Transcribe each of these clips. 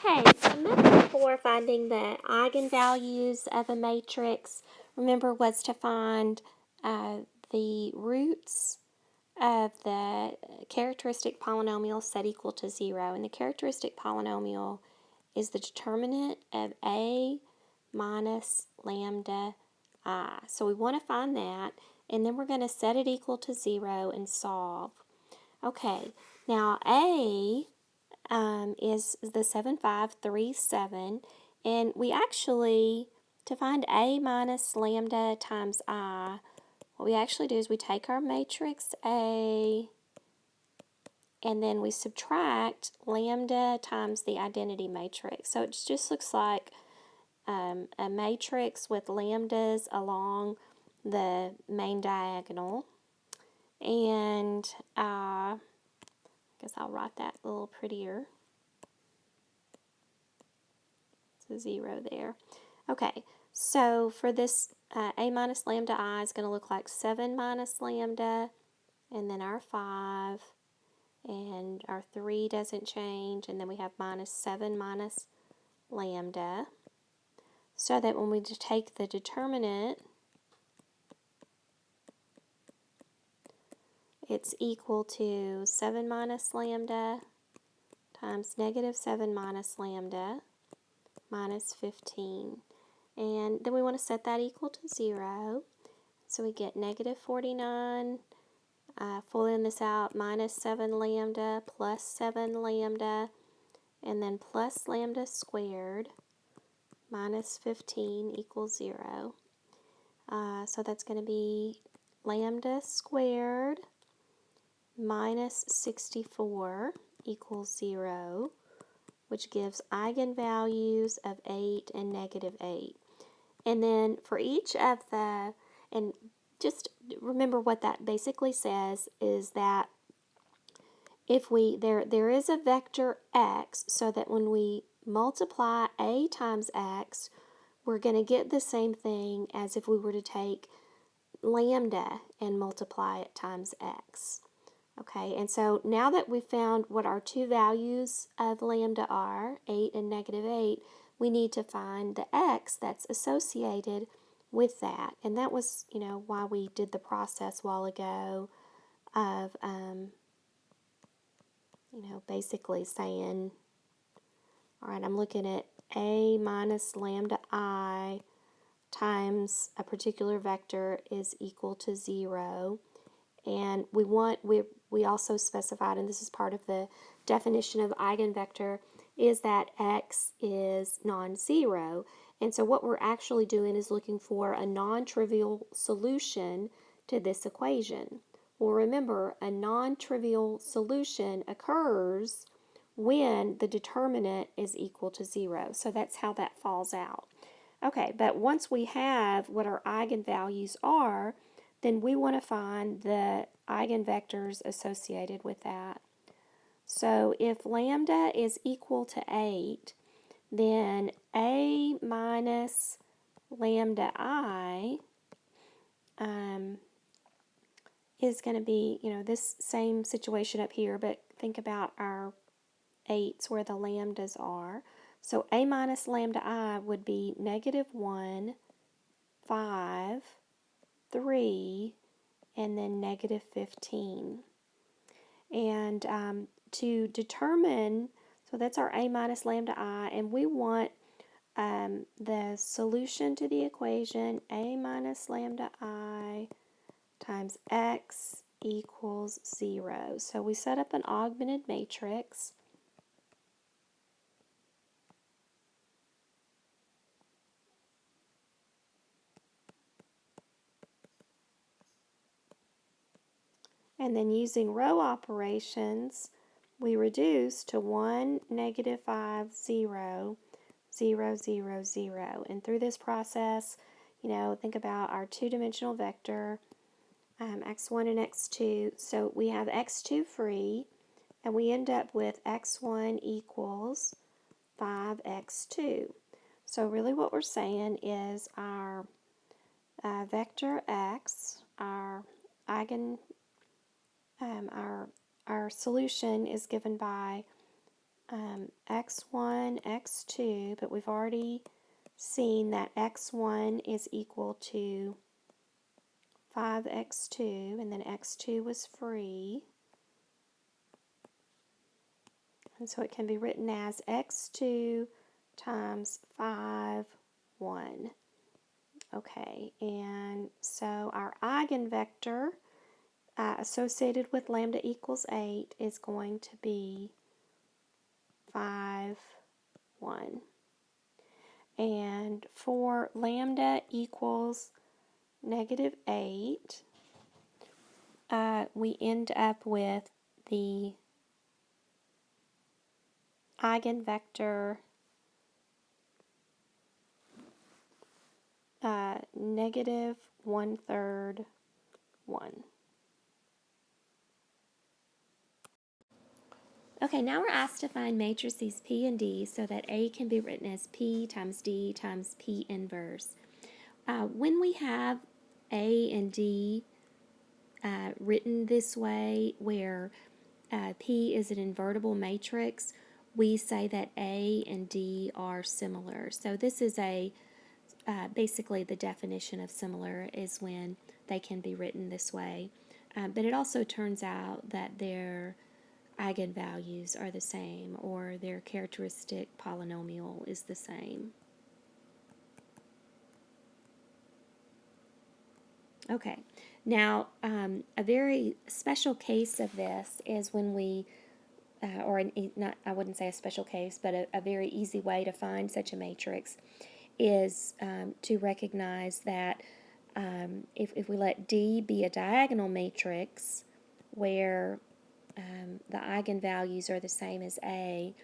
Okay, so method for finding the eigenvalues of a matrix, remember, was to find the roots of the characteristic polynomial set equal to 0. And the characteristic polynomial is the determinant of a minus lambda I. So we want to find that, and then we're going to set it equal to 0 and solve. Okay, now a is the 7537, and we actually, to find a minus lambda times I, what we actually do is we take our matrix A and then we subtract lambda times the identity matrix. So it just looks like a matrix with lambdas along the main diagonal. And I guess I'll write that a little prettier. It's a 0 there. Okay, so for this a minus lambda I is going to look like 7 minus lambda, and then our 5, and our 3 doesn't change, and then we have minus 7 minus lambda, so that when we take the determinant, it's equal to 7 minus lambda times negative 7 minus lambda minus 15. And then we want to set that equal to 0. So we get negative 49, filling this out, minus 7 lambda plus 7 lambda, and then plus lambda squared minus 15 equals 0. So that's going to be lambda squared minus 64 equals 0, which gives eigenvalues of 8 and negative 8. And then for each of the, and just remember what that basically says is that if there is a vector x, so that when we multiply a times x, we're going to get the same thing as if we were to take lambda and multiply it times x. Okay, and so now that we've found what our two values of lambda are, 8 and negative 8, we need to find the x that's associated with that. And that was, why we did the process a while ago of, basically saying, all right, I'm looking at a minus lambda I times a particular vector is equal to 0. And we also specified, and this is part of the definition of eigenvector, is that x is non-zero. And so what we're actually doing is looking for a non-trivial solution to this equation. Well, remember, a non-trivial solution occurs when the determinant is equal to 0. So that's how that falls out. Okay, but once we have what our eigenvalues are, then we want to find the eigenvectors associated with that. So if lambda is equal to 8, then a minus lambda I is going to be, this same situation up here, but think about our 8s where the lambdas are. So a minus lambda I would be negative 1, 5, 3, and then negative 15. And to determine, so that's our a minus lambda I, and we want the solution to the equation a minus lambda I times x equals 0. So we set up an augmented matrix. And then using row operations, we reduce to 1, negative 5, 0, 0, 0, 0. And through this process, think about our two-dimensional vector, x1 and x2. So we have x2 free, and we end up with x1 equals 5x2. So really what we're saying is our vector x, our eigen, our solution is given by x1, x2, but we've already seen that x1 is equal to 5x2, and then x2 was free. And so it can be written as x2 times 5, 1. Okay, and so our eigenvector associated with lambda equals 8 is going to be 5, 1. And for lambda equals -8, we end up with the eigenvector -1/3, 1. Okay, now we're asked to find matrices P and D so that A can be written as P times D times P inverse. When we have A and D written this way, where P is an invertible matrix, we say that A and D are similar. So this is basically the definition of similar is when they can be written this way. But it also turns out that their eigenvalues are the same, or their characteristic polynomial is the same. Okay, now a very special case of this is when we, I wouldn't say a special case, but a very easy way to find such a matrix is to recognize that if we let D be a diagonal matrix where the eigenvalues are the same as A,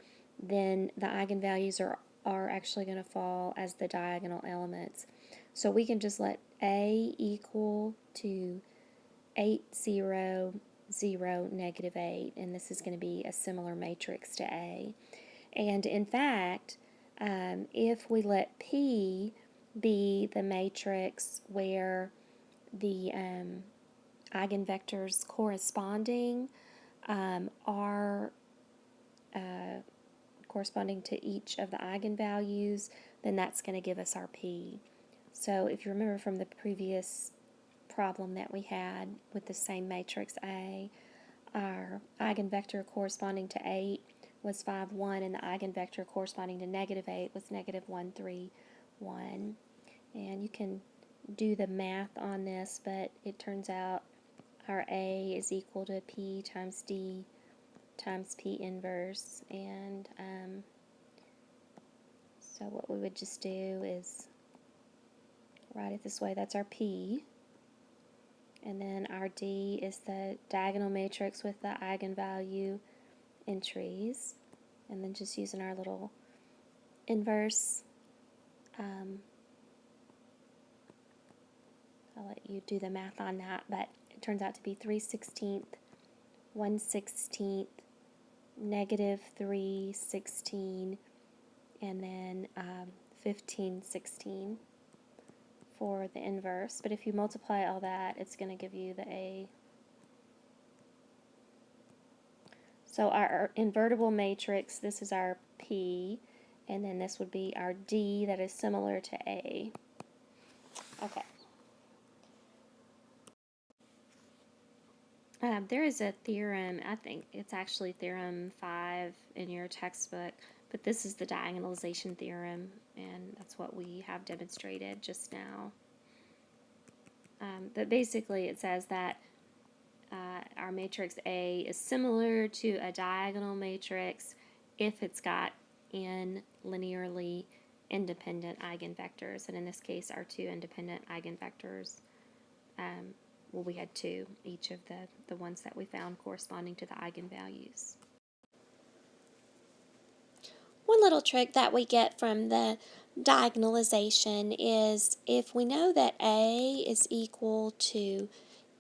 then the eigenvalues are actually going to fall as the diagonal elements. So we can just let A equal to 8, 0, 0, -8, and this is going to be a similar matrix to A. And in fact, if we let P be the matrix where the eigenvectors corresponding are corresponding to each of the eigenvalues, then that's going to give us our P. So if you remember from the previous problem that we had with the same matrix A, our eigenvector corresponding to 8 was 5, 1, and the eigenvector corresponding to -8 was -1, 3, 1. And you can do the math on this, but it turns out our A is equal to P times D times P inverse, and so what we would just do is write it this way. That's our P, and then our D is the diagonal matrix with the eigenvalue entries, and then just using our little inverse, I'll let you do the math on that, but it turns out to be 3/16, 1/16, -3/16, and then 15/16 for the inverse. But if you multiply all that, it's going to give you the A. So our invertible matrix, this is our P, and then this would be our D that is similar to A. Okay. There is a theorem, I think it's actually theorem 5 in your textbook, but this is the diagonalization theorem, and that's what we have demonstrated just now. But basically it says that our matrix A is similar to a diagonal matrix if it's got n linearly independent eigenvectors, and in this case our two independent eigenvectors, well, we had two, each of the ones that we found corresponding to the eigenvalues. One little trick that we get from the diagonalization is if we know that A is equal to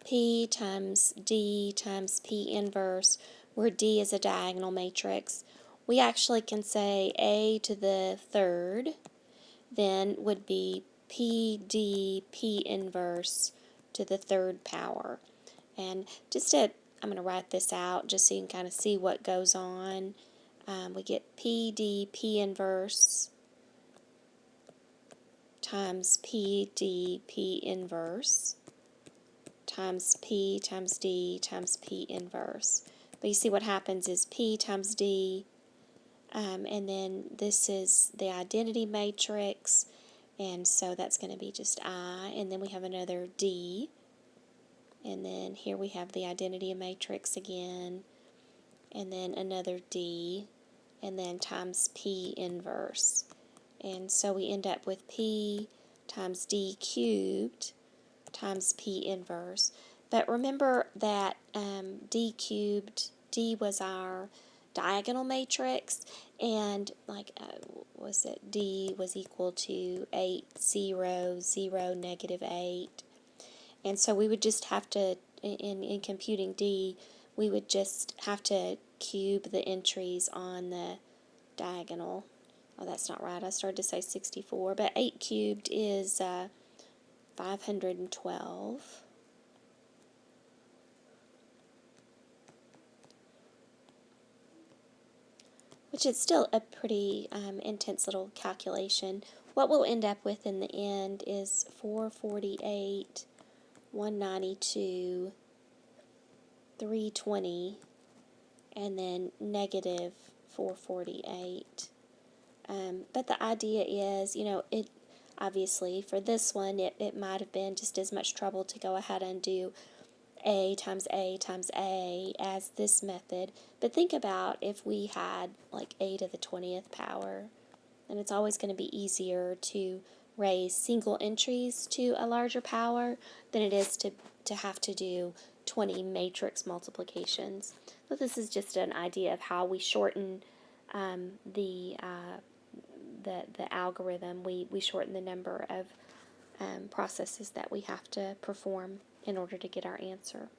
P times D times P inverse, where D is a diagonal matrix, we actually can say A to the third then would be PD P inverse to the third power. And I'm going to write this out just so you can kind of see what goes on. we get PD P inverse times PD P inverse times P times D times P inverse. But you see what happens is P times D, and then this is the identity matrix, and so that's going to be just I, and then we have another D, and then here we have the identity matrix again, and then another D, and then times P inverse. And so we end up with P times D cubed times P inverse. But remember that D cubed, D was our diagonal matrix, and like, was it D was equal to 8, 0, 0, negative 8. And so we would just have to, in computing D, we would just have to cube the entries on the diagonal. Oh, that's not right. I started to say 64, but 8 cubed is 512. Which is still a pretty intense little calculation. What we'll end up with in the end is 448, 192, 320, and then negative 448. But the idea is, it obviously for this one, it might have been just as much trouble to go ahead and do A times A times A as this method. But think about if we had like A to the 20th power, then it's always going to be easier to raise single entries to a larger power than it is to have to do 20 matrix multiplications. So this is just an idea of how we shorten the algorithm. We shorten the number of processes that we have to perform in order to get our answer.